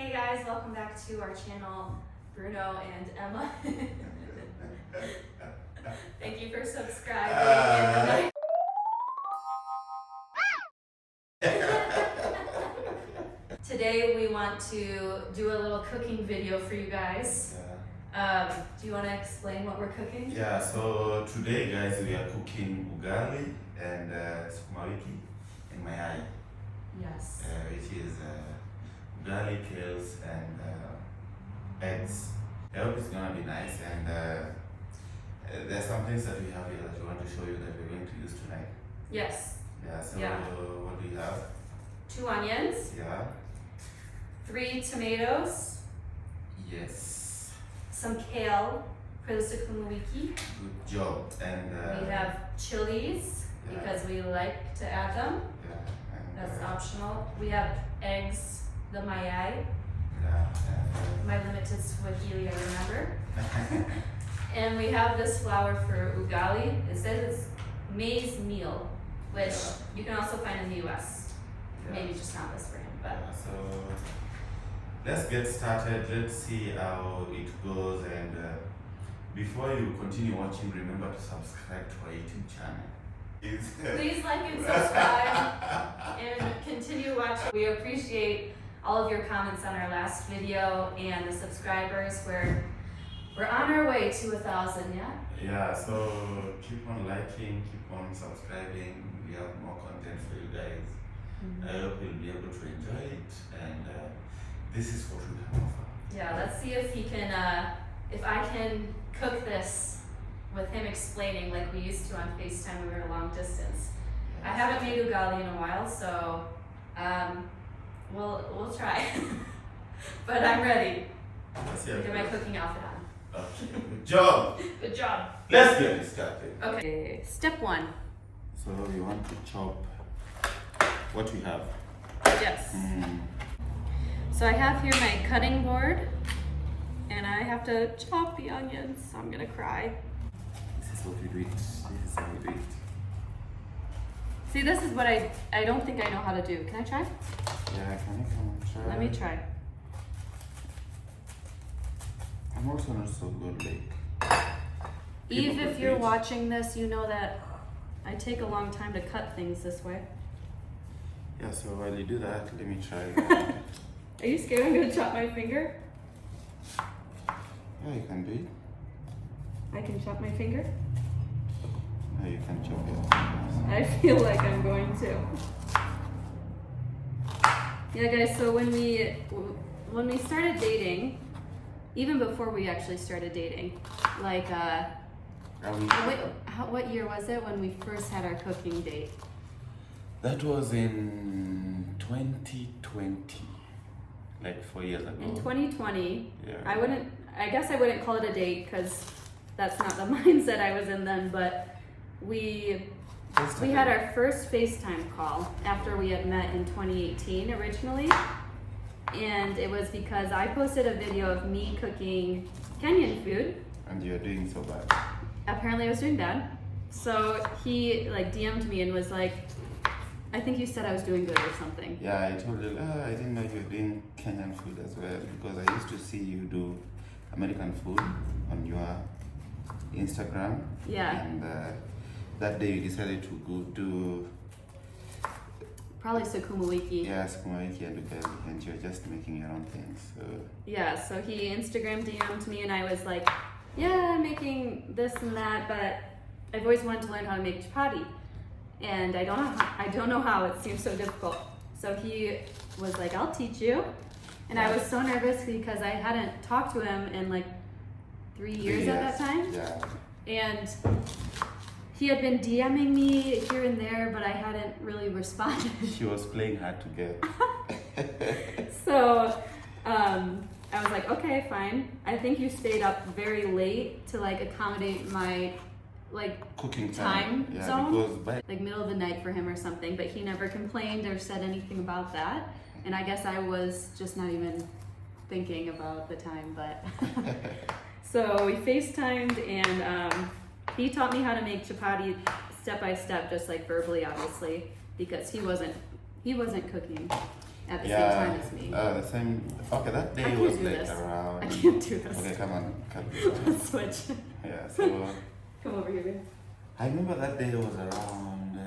Hey guys, welcome back to our channel, Bruno and Emma. Thank you for subscribing. Today we want to do a little cooking video for you guys. Do you want to explain what we're cooking? Yeah, so today guys we are cooking ugali and sukuma wiki and mayai. Yes. Which is ugali, kales and eggs. I hope it's gonna be nice, and there's some things that we have here that we want to show you that we're going to use tonight. Yes. Yeah, so Yeah. what do you have? 2 onions, Yeah. 3 tomatoes, Yes. some kale for the sukuma wiki. Good job. And We have chilies yeah. because we like to add them. Yeah, and That's optional. We have eggs, the mayai. yeah, My limited Swahili, I remember. And we have this flour for ugali. It says it's maize meal, which Yeah. you can also find in the US. yeah. Maybe just not this brand, but So let's get started. Let's see how it goes, and before you continue watching, remember to subscribe to our YouTube channel. please like and subscribe and continue watching. We appreciate all of your comments on our last video and the subscribers. We're on our way to 1,000, yeah? Yeah, so keep on liking, keep on subscribing. We have more content for you guys. I hope you'll be able to enjoy it, and this is what we can offer. Yeah, let's see if he can, if I can cook this with him explaining like we used to on FaceTime when we were long distance. I haven't made ugali in a while, so we'll try. But I'm ready. Let's see Look at my how it goes. cooking outfit on. Okay, good job. Good job. Let's get it started. Okay, step 1. So we want to chop what we have. Yes. So I have here my cutting board, and I have to chop the onions. So I'm gonna cry. This is what we do it. This is how we do it. See, this is what I don't think I know how to do. Can I try? Yeah, can you come and try? Let me try. I'm also not so good, like. Eve, people if you're could watching this, you know that I take a long time to cut things this way. Yeah, so while you do that, let me try. Are you scared I'm gonna chop my finger? Yeah, you can do it. I can chop my finger? No, you can chop it. I feel like I'm going to. Yeah, guys, so when we started dating, even before we actually started dating, like, what year was it when we first had our cooking date? That was in 2020, like 4 years ago. In 2020, Yeah. I guess I wouldn't call it a date because that's not the mindset I was in then, but we had our first FaceTime call after we had met in 2018 originally. And it was because I posted a video of me cooking Kenyan food. And you're doing so bad. Apparently I was doing bad. So he like DM'd me and was like, I think you said I was doing good or something. Yeah, I told you, I didn't know you were doing Kenyan food as well, because I used to see you do American food on your Instagram. Yeah. And that day you decided to go do Probably sukuma wiki. yeah, sukuma wiki and ugali, and you're just making your own things. So Yeah, so he Instagram DM'd me and I was like, yeah, I'm making this and that, but I've always wanted to learn how to make chapati. And I don't know how, it seems so difficult. So he was like, I'll teach you. And I was so nervous because I hadn't talked to him in like 3 years at that time. Yeah. And he had been DMing me here and there, but I hadn't really responded. She was playing hard to get. So I was like, okay, fine. I think you stayed up very late to like accommodate my like Cooking time yeah, zone, because like middle of the night for him or something, but he never complained or said anything about that. And I guess I was just not even thinking about the time, but so we FaceTimed and he taught me how to make chapati step by step, just like verbally, obviously, because he wasn't cooking. at the same time as me. The same. Okay, that day I can't was do like this. around. I can't do this. Okay, come on, cut this. Let's switch. Yeah, so Come over here. I remember that day was around.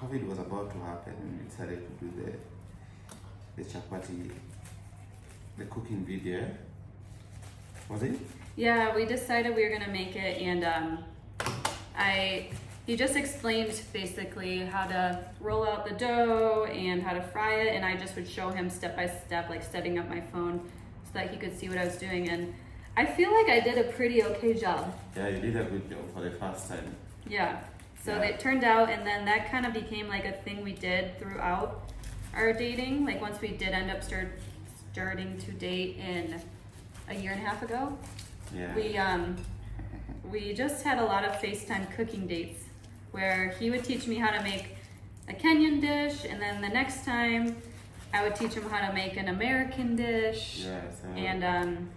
COVID was about to happen, and we decided to do the chapati, the cooking video. Was it? Yeah, we decided we were gonna make it, and he just explained basically how to roll out the dough and how to fry it, and I just would show him step by step, like setting up my phone so that he could see what I was doing, and I feel like I did a pretty okay job. Yeah, you did a good job for the first time. Yeah, so Yeah. it turned out, and then that kind of became like a thing we did throughout our dating. Like once we did end up starting to date in a year and a half ago, Yeah. we just had a lot of FaceTime cooking dates where he would teach me how to make a Kenyan dish, and then the next time I would teach him how to make an American dish. Yeah. So And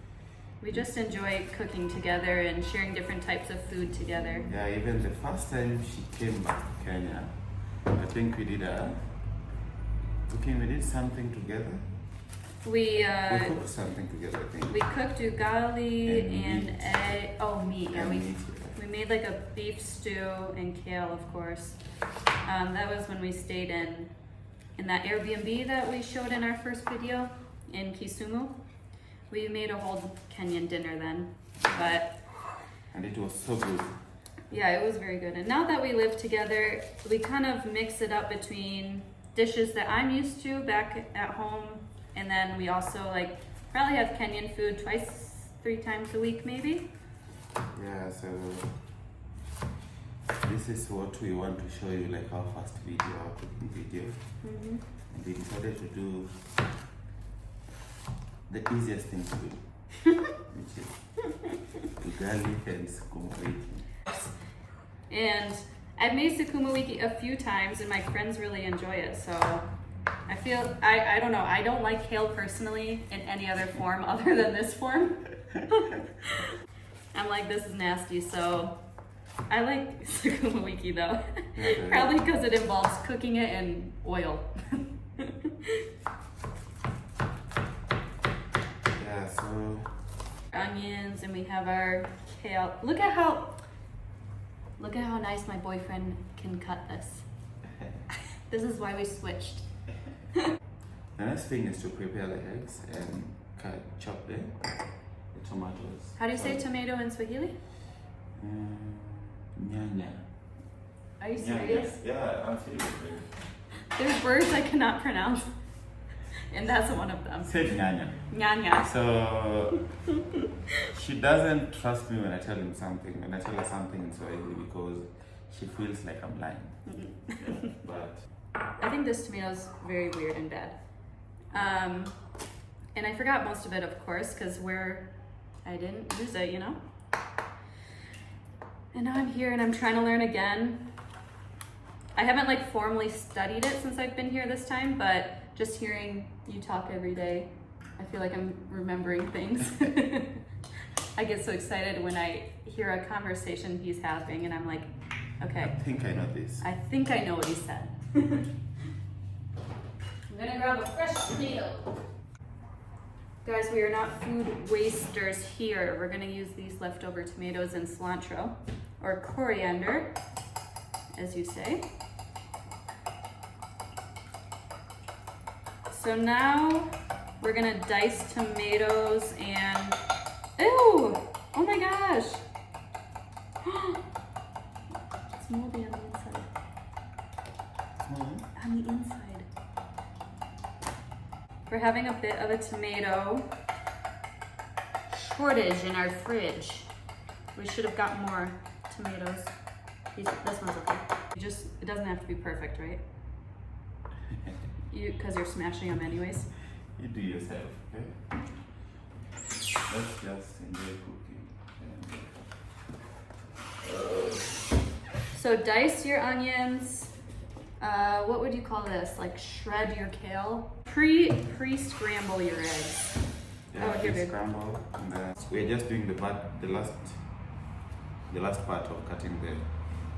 we just enjoy cooking together and sharing different types of food together. yeah, even the first time she came back to Kenya, I think we did something together. We We cooked something together, I think. we cooked ugali And and meat. egg. Oh, meat. Yeah, And we meat, yeah. we made like a beef stew and kale, of course. That was when we stayed in that Airbnb that we showed in our first video in Kisumu. We made a whole Kenyan dinner then, but And it was so good. yeah, it was very good. And now that we live together, we kind of mix it up between dishes that I'm used to back at home, and then we also like probably have Kenyan food 3 times a week maybe. Yeah, so this is what we want to show you, like our first video, our cooking video. Mm-hmm. And we decided to do the easiest thing to do, which is ugali and sukuma wiki. And I've made sukuma wiki a few times, and my friends really enjoy it. So I feel I don't know. I don't like kale personally in any other form other than this form. I'm like, this is nasty. So I like sukuma wiki though, Yeah, probably because it involves cooking it in oil. Yeah, so Onions, and we have our kale. Look at how nice my boyfriend can cut this. This is why we switched. the next thing is to prepare the eggs and chop the tomatoes. How do you say tomato in Swahili? Nyanya. Are you serious? Yeah, I'm serious. There's words I cannot pronounce, and that's one of them. Say nyanya. Nyanya. So she doesn't trust me when I tell her something in Swahili because she feels like I'm lying. Yeah, but I think this tomato is very weird and bad. And I forgot most of it, of course, because I didn't use it, you know? And now I'm here and I'm trying to learn again. I haven't like formally studied it since I've been here this time, but just hearing you talk every day, I feel like I'm remembering things. I get so excited when I hear a conversation he's having and I'm like, okay. I think I know this. I think I know what he said. I'm gonna grab a fresh tomato. Guys, we are not food wasters here. We're gonna use these leftover tomatoes and cilantro, or coriander, as you say. So now we're gonna dice tomatoes and, ew, oh my gosh. It's moldy on the inside. On the inside. We're having a bit of a tomato shortage in our fridge. We should have got more tomatoes. This one's okay. It doesn't have to be perfect, right? Because you're smashing them anyways. You do yourself, okay? Let's just enjoy cooking. So dice your onions. What would you call this? Like shred your kale? Pre-scramble your eggs. Yeah, Oh, here, babe. scramble. And then we're just doing the last part of cutting the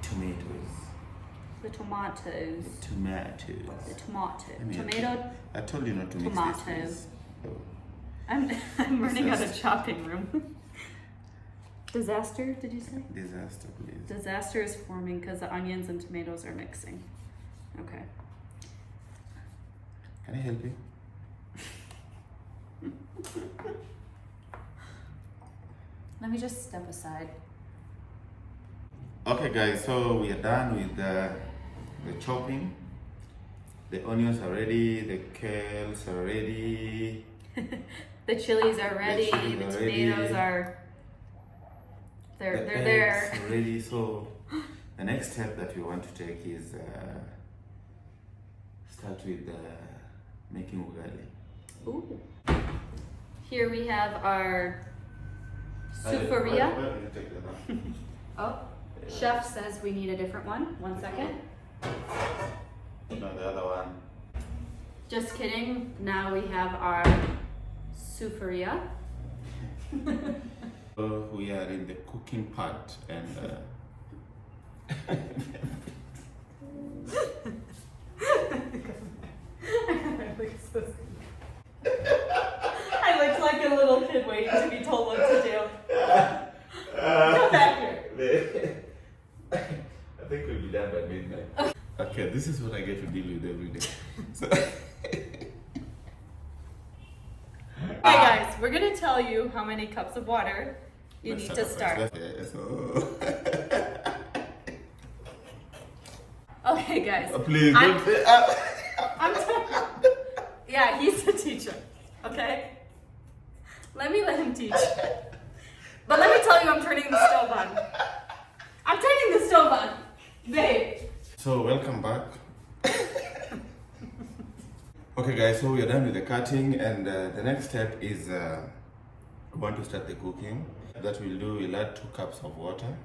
tomatoes. The tomatoes. Tomatoes. The tomato. I mean, Tomato. I told you not to mix Tomato. this. Oh. I'm running out of chopping room. Disaster, did you say? Disaster, please. Disaster is forming because the onions and tomatoes are mixing. Okay. Can I help you? Let me just step aside. Okay guys, so we are done with the chopping. The onions are ready, the kales are ready. The chilies are ready, chilies the are tomatoes ready. are The they're eggs there. are ready. So the next step that we want to take is start with making ugali. Ooh. Here we have our Why sufuria. don't you take that off? Oh, chef says we need a different one. 1 second. No, the other one. Just kidding. Now we have our sufuria. So we are in the cooking part and I looked like a little kid waiting to be told what to do. Come back here. I think we'll be done by midnight. Okay, this is what I get to deal with every day. So Hey guys, we're gonna tell you how many cups of water you need to start. Okay guys. Please I'm- don't say. Yeah, he's the teacher. Okay? Let him teach. But let me tell you, I'm turning the stove on. I'm turning the stove on. Babe. So welcome back. Okay guys, so we are done with the cutting and the next step is we want to start the cooking. That we'll do, we'll add 2 cups of water.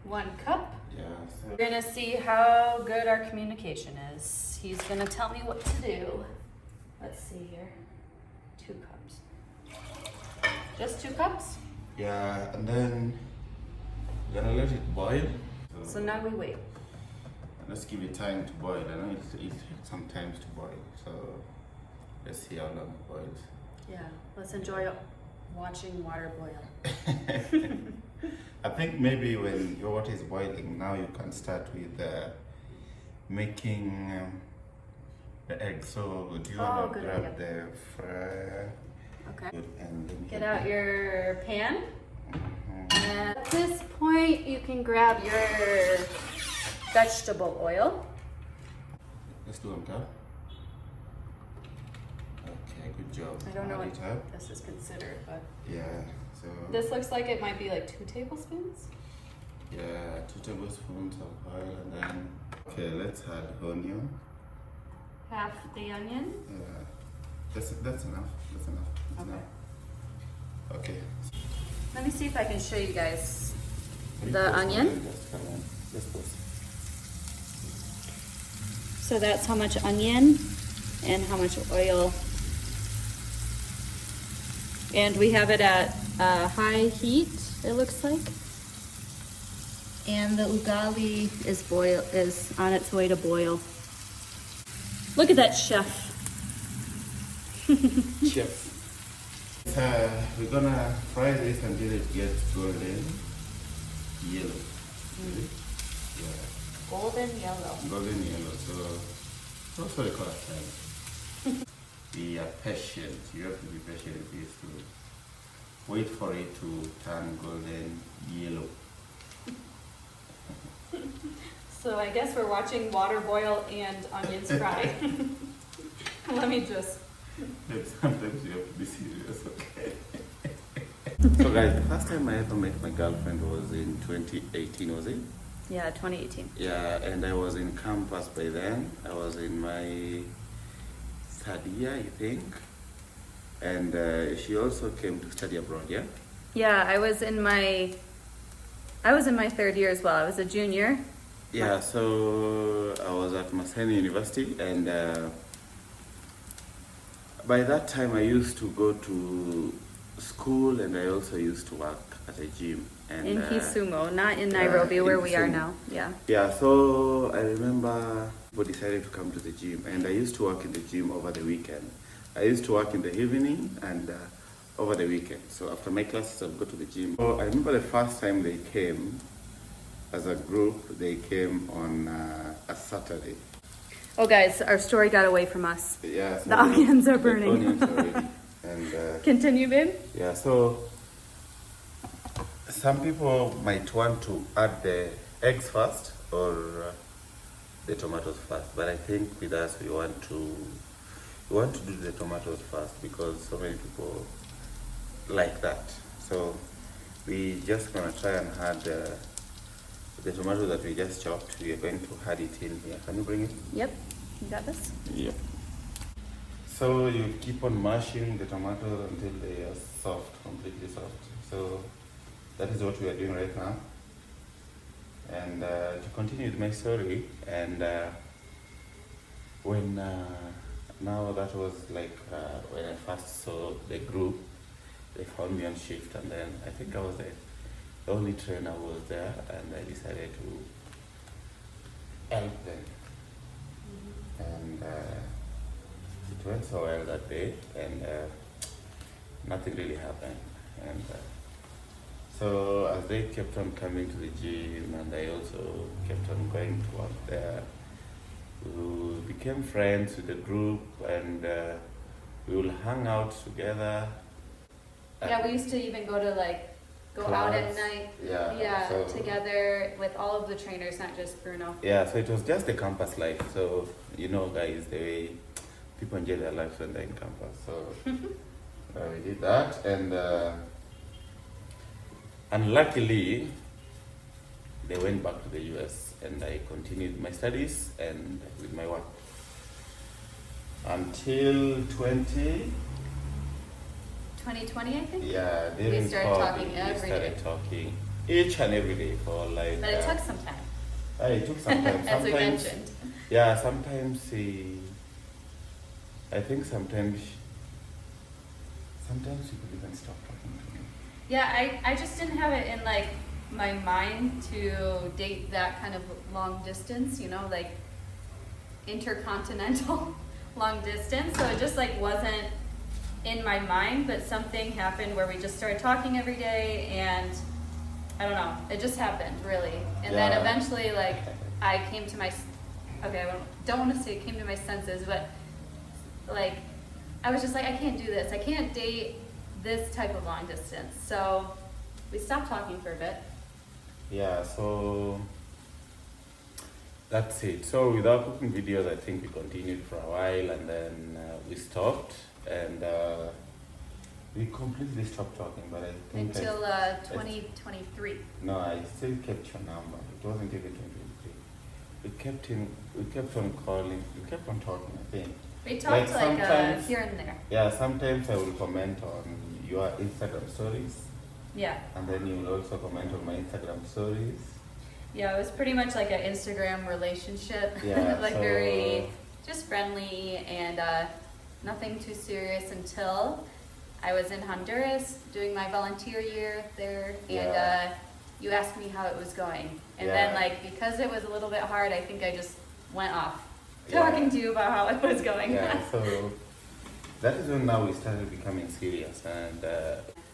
One cup. Yeah. We're gonna see how good our communication is. He's gonna tell me what to do. Let's see here. 2 cups. Just 2 cups? Yeah, and then we're gonna let it boil. So now we wait. Let's give it time to boil. I know it takes some time to boil, so let's see how long it boils. Yeah, let's enjoy watching water boil. I think maybe when your water is boiling, now you can start with making the egg. So do you want to good grab idea. the fry? Okay. And then Get out your pan. Mhm. And at this point, you can grab your vegetable oil. Let's do on top. Okay, good job. I don't know Add what it up. this is considered, but Yeah, so this looks like it might be like 2 tablespoons. yeah, 2 tablespoons of oil, and then okay, let's add onion. Half the onion. Yeah, that's enough. That's enough. That's Okay. enough. Okay. Let me see if I can show you guys the onion. Just come on. Let's go. So that's how much onion and how much oil. And we have it at high heat, it looks like. And the ugali is on its way to boil. Look at that chef. Chef. We're gonna fry this until it gets golden yellow. Really? Yeah, Golden yellow. golden yellow. So that's what they call it. Be patient. You have to be patient with this to wait for it to turn golden yellow. So I guess we're watching water boil and onions fry. Let me just. Sometimes you have to be serious, okay? So guys, the first time I ever met my girlfriend was in 2018, was it? Yeah, 2018. Yeah, and I was in campus by then. I was in my 3rd year, I think. And she also came to study abroad, yeah? Yeah, I was in my 3rd year as well. I was a junior. Yeah, so I was at Maseni University, and by that time I used to go to school and I also used to work at a gym. And, in Kisumu, not in Nairobi, where we are now. Yeah. Yeah, so I remember we decided to come to the gym, and I used to work in the gym over the weekend. I used to work in the evening and over the weekend. So after my classes, I would go to the gym. So I remember the first time they came as a group, they came on a Saturday. Oh, guys, our story got away from us. Yeah, so the onions are the burning. onions are ready. And, Continue, babe. yeah, so some people might want to add the eggs first or the tomatoes first, but I think with us we want to do the tomatoes first because so many people like that. So we just gonna try and add the tomato that we just chopped. We are going to add it in here. Can you bring it? Yep. You got this? Yep. So you keep on mashing the tomatoes until they are soft, completely soft. So that is what we are doing right now. And to continue with my story, and when now that was like when I first saw the group, they found me on shift, and then I think I was the only trainer who was there, and I decided to help them. And it went so well that day, and nothing really happened. And so as they kept on coming to the gym, and I also kept on going to work there, we became friends with the group, and we will hang out together. Yeah, we used to even go out at night. Yeah. So, together with all of the trainers, not just Bruno. yeah, so it was just the campus life. So you know, guys, the way people enjoy their lives when they're in campus. So we did that, and luckily they went back to the US, and I continued my studies and with my work until 2020, I think. Yeah, during We started COVID, talking we every started day. talking each and every day for like. But it took some time. It took some time. As we Sometimes, mentioned. yeah, sometimes I think sometimes people even stop talking to me. Yeah, I just didn't have it in like my mind to date that kind of long distance, like intercontinental long distance. So it just like wasn't in my mind, but something happened where we just started talking every day, and I don't know, it just happened really. And then eventually like I came to don't want to say came to my senses, but like I was just like, I can't do this. I can't date this type of long distance. So we stopped talking for a bit. Yeah, so that's it. So without cooking videos, I think we continued for a while, and then we stopped, and we completely stopped talking. But I think until 2023. No, I still kept your number. It wasn't even 2023. We kept on calling. We kept on talking, I think. We talked like here and there. Yeah, sometimes I will comment on your Instagram stories. Yeah. And then you will also comment on my Instagram stories. Yeah, it was pretty much like an Instagram relationship. Yeah, like very just friendly and nothing too serious until I was in Honduras doing my volunteer year there, and you asked me how it was going. And then like because it was a little bit hard, I think I just went off talking to you about how it was going. Yeah, so that is when now we started becoming serious, and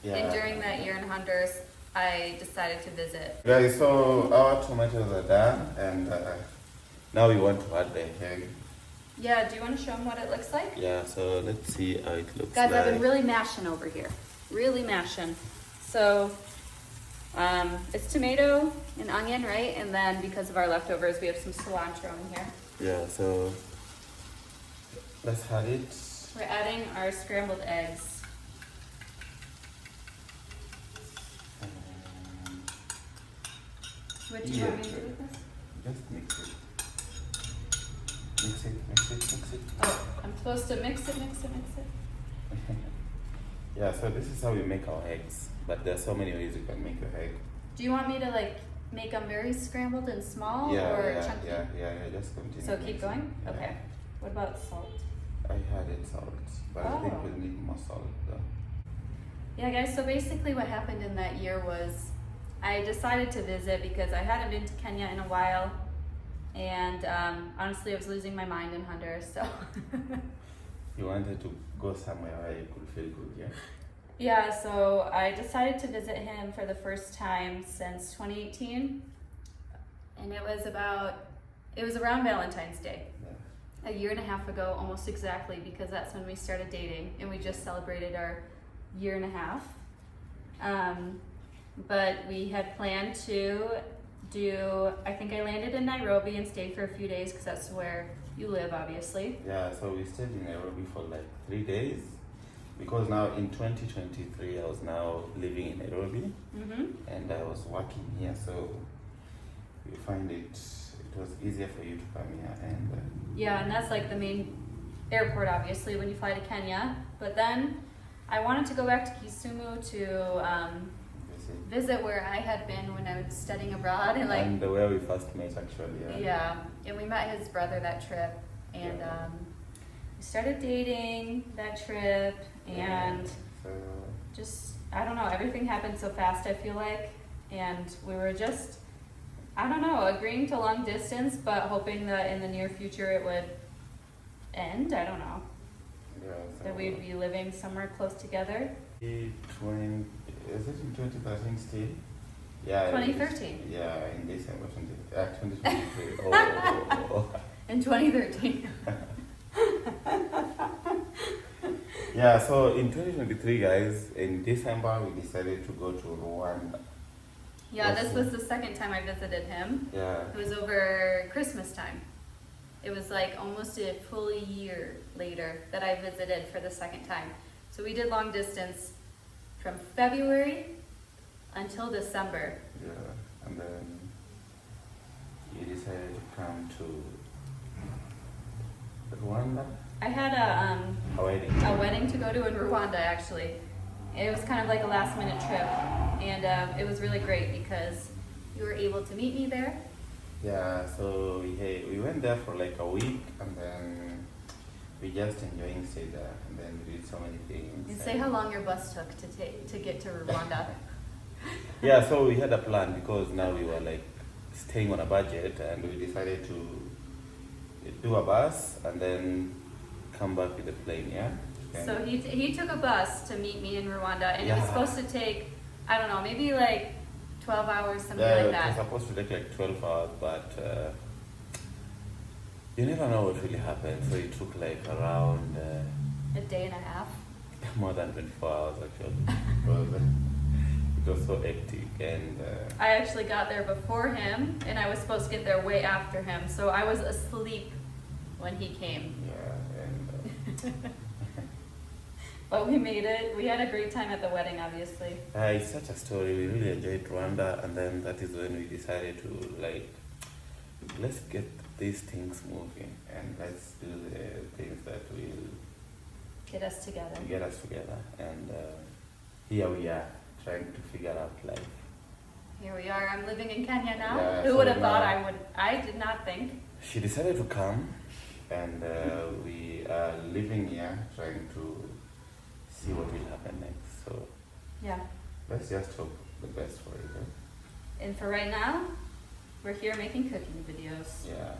And during that year in Honduras, I decided to visit. Guys, so our tomatoes are done, and now we want to add the egg. Yeah, do you want to show them what it looks like? Yeah, so let's see how it looks Guys, like. I've been really mashing over here. Really mashing. So, it's tomato and onion, right? And then because of our leftovers, we have some cilantro in here. Yeah, so let's add it. We're adding our scrambled eggs. What do you want me to do with this? Just mix it. Mix it. Oh, I'm supposed to mix it. Yeah, so this is how we make our eggs. But there's so many ways you can make your egg. Do you want me to like make them very scrambled and small or chunky? Yeah, just continue. So keep going? Yeah. Okay. What about salt? I had it salt, but I think we'll need more salt though. Yeah, guys, so basically what happened in that year was I decided to visit because I hadn't been to Kenya in a while, and honestly, I was losing my mind in Honduras. So You wanted to go somewhere where you could feel good, yeah? yeah, so I decided to visit him for the first time since 2018, and it was around Valentine's Day. Yeah. A year and a half ago, almost exactly, because that's when we started dating, and we just celebrated our year and a half. But we had planned to I think I landed in Nairobi and stayed for a few days because that's where you live, obviously. Yeah, so we stayed in Nairobi for like 3 days because now in 2023 I was now living in Nairobi and I was working here, so we find it was easier for you to come here and yeah, and that's like the main airport, obviously, when you fly to Kenya. But then I wanted to go back to Kisumu to visit where I had been when I was studying abroad, and like where we first met, actually. Yeah, and we met his brother that trip, and we started dating that trip, and so, just I don't know, everything happened so fast, I feel like, and we were just I don't know, agreeing to long distance, but hoping that in the near future it would end. I don't know. yeah, so That we'd be living somewhere close together. Is it in 2013 still? Yeah. 2013. Yeah, in December 2023. Oh. In 2013. Yeah, so in 2023, guys, in December, we decided to go to Rwanda. Yeah, this was the second time I visited him. Yeah. It was over Christmas time. It was like almost a full year later that I visited for the second time. So we did long distance from February until December. Yeah, and then you decided to come to Rwanda? I had a wedding to go to in Rwanda, actually. It was kind of like a last minute trip, and it was really great because you were able to meet me there. Yeah, so we went there for like a week, and then we just enjoying stay there, and then we did so many things. And say how long your bus took to get to Rwanda. Yeah, so we had a plan because now we were like staying on a budget, and we decided to do a bus and then come back with a plane, yeah? And so he took a bus to meet me in Rwanda, and it was Yeah. supposed to take, I don't know, maybe like 12 hours, something yeah, like it that. was supposed to take like 12 hours, but you never know what really happened. So it took like around A day and a half. more than 24 hours actually. Because it was so hectic, and I actually got there before him, and I was supposed to get there way after him, so I was asleep when he came. yeah, and But we made it. We had a great time at the wedding, obviously. it's such a story. We really enjoyed Rwanda, and then that is when we decided to like, let's get these things moving, and let's do the things that will Get us together. get us together. And here we are trying to figure out life. Here we are. I'm living in Kenya now. Yeah, Who so would have thought now- I would? I did not think. She decided to come, and we are living here trying to see what will happen next. So Yeah. let's just hope the best for it. Eh? And for right now, we're here making cooking videos. Yeah.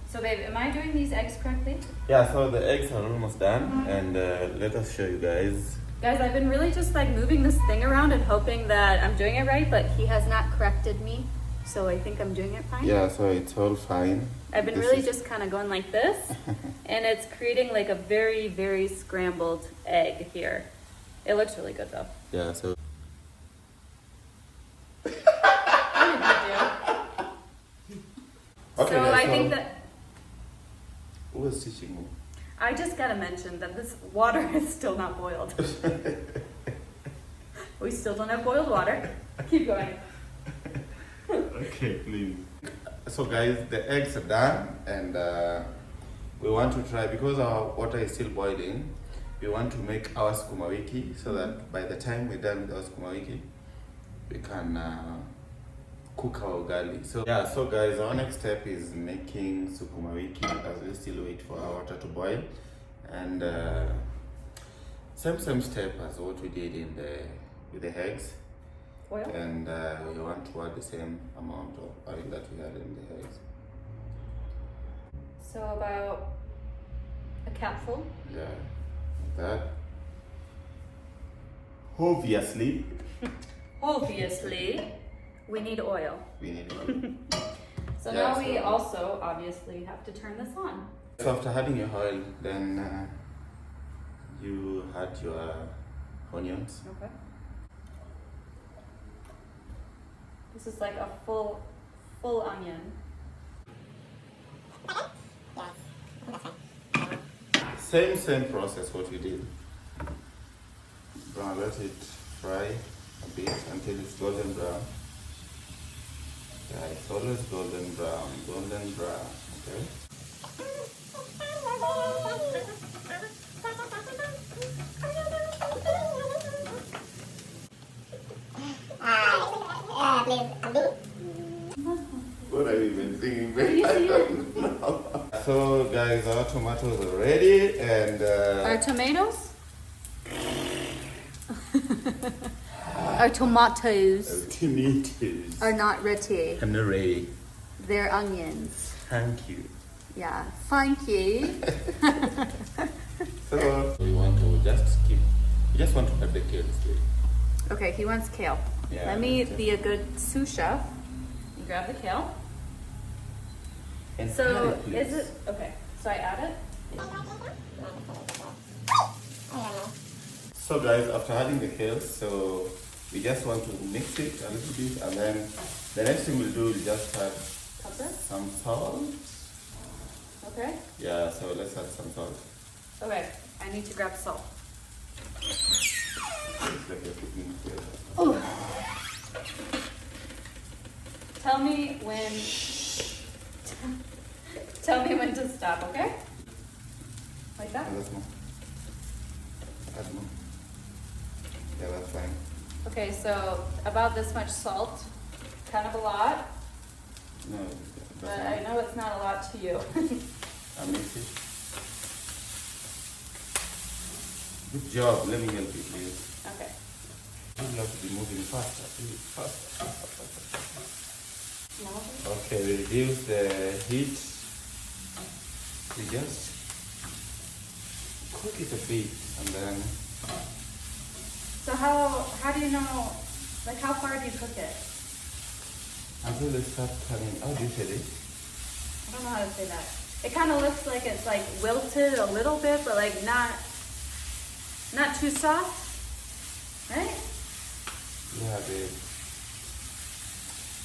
So babe, am I doing these eggs correctly? Yeah, so the eggs are almost done, and let us show you guys. Guys, I've been really just like moving this thing around and hoping that I'm doing it right, but he has not corrected me. So I think I'm doing it fine. Yeah, so it's all fine. I've been This really is- just kind of going like this, and it's creating like a very, very scrambled egg here. It looks really good though. Yeah, so. What did you do? Okay, So guys, I think that Who was teaching you? I just gotta mention that this water is still not boiled. We still don't have boiled water. Keep going. Okay, please. So guys, the eggs are done, and we want to try, because our water is still boiling, we want to make our sukuma wiki, so that by the time we're done with our sukuma wiki, we can cook our ugali. So yeah, so guys, our next step is making sukuma wiki as we still wait for our water to boil, and same step as what we did with the eggs. Oil? And you want to add the same amount of oil that you had in the eggs. So about a capful. Yeah, like that. Obviously, Obviously, we need oil. we need oil. So Yeah, now we so- also obviously have to turn this on. So after adding your oil, then you add your onions. Okay. This is like a full onion. Same process what you did. Brown, let it fry a bit until it's golden brown. Yeah, it's always golden brown, okay? What are you even thinking, babe? I don't know. So guys, our tomatoes are ready and Our tomatoes? Our tomatoes tomatoes are not ready. and ready. They're onions. Thank you. Yeah. Thank you. So we want to just keep. We just want to cut the kale straight. Okay, he wants kale. Yeah, Let me that's be a good sous chef and grab the kale. And So add it, please. is it okay? So I add it. So guys, after adding the kale, so we just want to mix it a little bit, and then the next thing we'll do is just add Pepper. some salt. Okay. Yeah, so let's add some salt. Okay. I need to grab salt. It's like you're cooking together. Oh. Tell me when. Tell me when to stop. Okay. Like that. And that's more. Add more. Yeah, that's fine. Okay. So about this much salt. Kind of a lot, No, but that's I know it's not a lot to you. I mix it. Good job. Let me help you, please. Okay. You have to be moving faster, please. Faster. No. Okay, we reduce the heat. We just cook it a bit, and then So how do you know? Like how far do you cook it? until they start turning. How do you say it? I don't know how to say that. It kind of looks like it's like wilted a little bit, but like not too soft, right? Yeah, babe.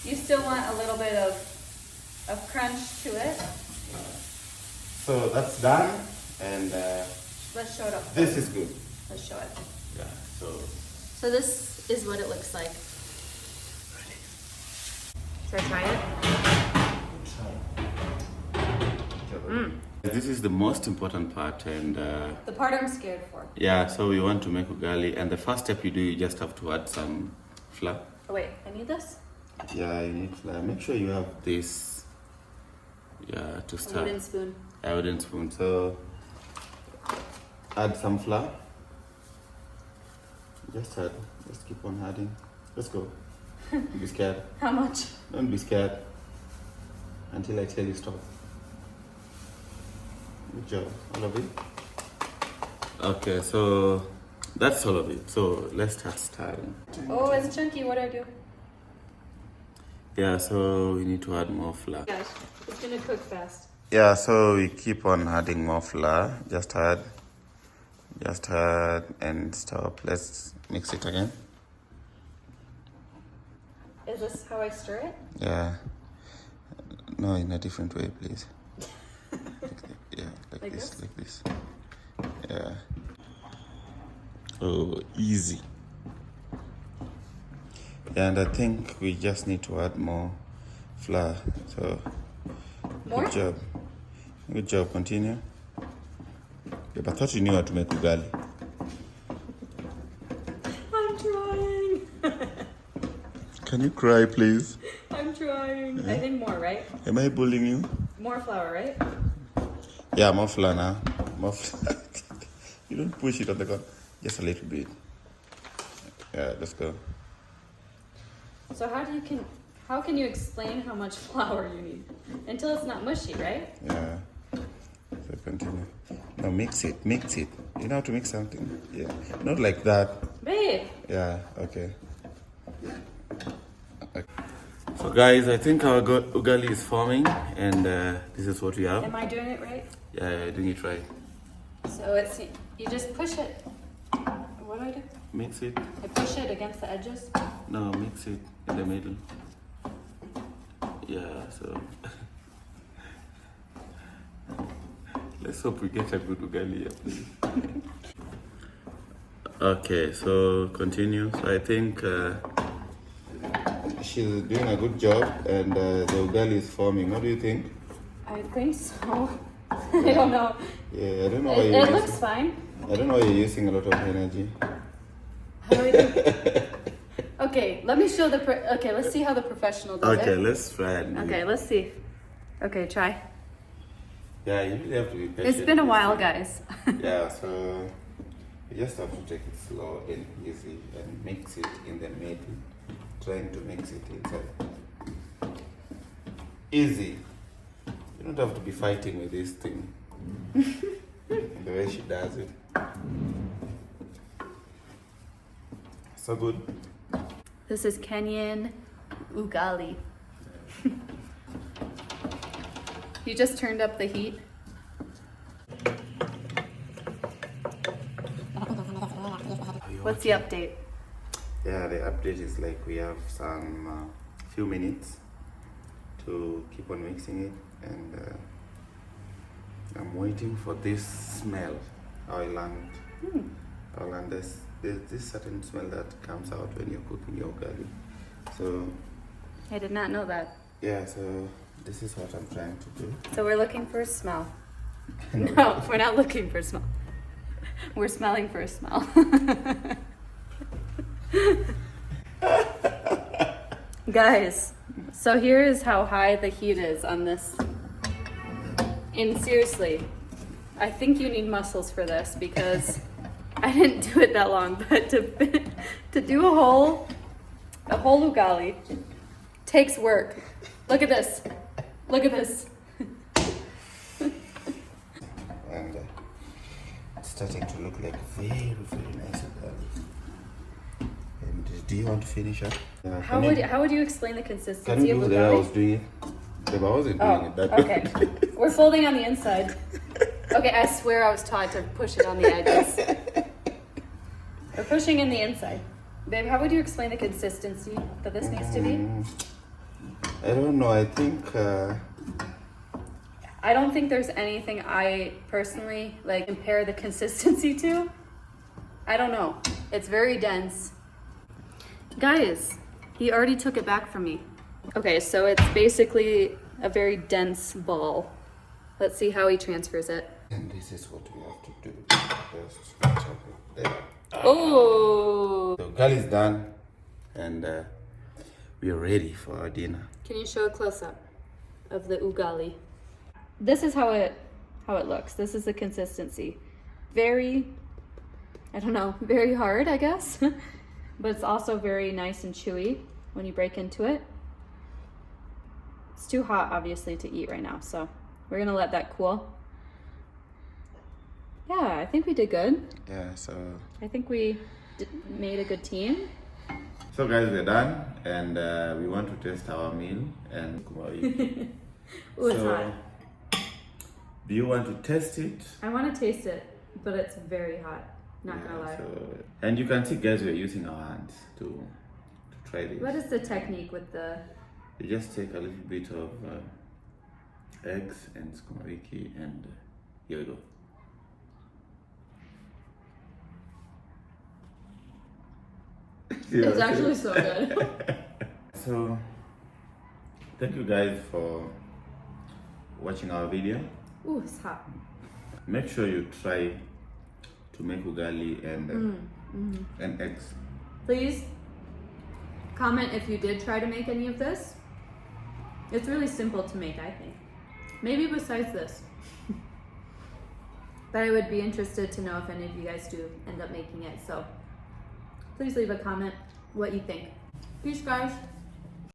You still want a little bit of crunch to it. So that's done, and Let's show it up. this is good. Let's show it. Yeah. So this is what it looks like. Should I try it? This is the most important part, and The part I'm scared for. yeah. So we want to make ugali, and the first step you do, you just have to add some flour. Oh wait, I need this? Yeah, you need flour. Make sure you have this. Yeah, to A start. wooden spoon. A wooden spoon. So add some flour. Just add. Just keep on adding. Let's go. Don't be scared. How much? Don't be scared until I tell you stop. Good job. All of it. Okay, so that's all of it. So let's start stirring. Oh, it's chunky. What do I do? Yeah, so we need to add more flour. Guys, it's gonna cook fast. Yeah, so we keep on adding more flour. Just add, and stop. Let's mix it again. Is this how I stir it? Yeah. No, in a different way, please. Yeah, Like this, this? like this. Yeah. Oh, easy. Yeah, and I think we just need to add more flour. So, More? good job. Good job. Continue. Yeah, but I thought you knew how to make ugali. I'm trying. Can you cry, please? I'm trying. I think more, right? Am I bullying you? More flour, right? Yeah, more flour now. More flour. You don't push it on the ground. Just a little bit. Yeah, let's go. So how can you explain how much flour you need until it's not mushy, right? Yeah. So continue. No, mix it. You know how to mix something? Yeah. Not like that. Babe. Yeah, okay. So guys, I think our ugali is forming, and this is what we have. Am I doing it right? Yeah, you're doing it right. So you just push it. What do I do? Mix it. I push it against the edges. No, mix it in the middle. Yeah, so let's hope we get a good ugali here, please. Okay, so continue. So I think she's doing a good job, and the ugali is forming. What do you think? I think so. I don't know. Yeah, I don't know why It looks fine. I don't know why you're using a lot of energy. How do we do? Okay, let me show okay, let's see how the professional does it. Okay, let's try it. Okay, let's see. Okay, try. Yeah, you really have to be patient. It's been a while, guys. Yeah, so you just have to take it slow and easy and mix it in the middle. Trying to mix it inside. Easy. You don't have to be fighting with this thing. The way she does it. So good. This is Kenyan ugali. You just turned up the heat. What's the update? Yeah, the update is like we have some few minutes to keep on mixing it, and I'm waiting for this smell. I'll land this certain smell that comes out when you're cooking your ugali. So I did not know that. yeah, so this is what I'm trying to do. So we're looking for a smell. No, we're not looking for a smell. We're smelling for a smell. Guys, so here is how high the heat is on this. And seriously, I think you need muscles for this because I didn't do it that long, but to do a whole ugali takes work. Look at this. Look at this. And it's starting to look like very, very nice ugali. And do you want to finish up? How would you explain the consistency Can you of do the way I ugali? was doing it? I wasn't doing it that okay. We're folding on the inside. Okay, I swear I was taught to push it on the edges. We're pushing in the inside. Babe, how would you explain the consistency that this needs to be? I don't know. I think I don't think there's anything I personally like compare the consistency to. I don't know. It's very dense. Guys, he already took it back from me. Okay, so it's basically a very dense ball. Let's see how he transfers it. and this is what we have to do. Just chop it there. Oh! So ugali is done, and we are ready for our dinner. Can you show a close-up of the ugali? This is how it looks. This is the consistency. Very, I don't know, very hard, I guess. But it's also very nice and chewy when you break into it. It's too hot, obviously, to eat right now, so we're gonna let that cool. Yeah, I think we did good. Yeah, so... I think we made a good team. So guys, we're done, and we want to test our meal, and Ooh, it's hot. Do you want to test it? I want to taste it, but it's very hot. Not gonna lie. So, and you can see, guys, we're using our hands to try this. What is the technique with the... You just take a little bit of eggs and sukuma wiki, and here we go. It's actually so good. So, thank you guys for watching our video. Ooh, it's hot. Make sure you try to make ugali and eggs. Please comment if you did try to make any of this. It's really simple to make, I think. Maybe besides this. But I would be interested to know if any of you guys do end up making it. So please leave a comment what you think. Peace, guys.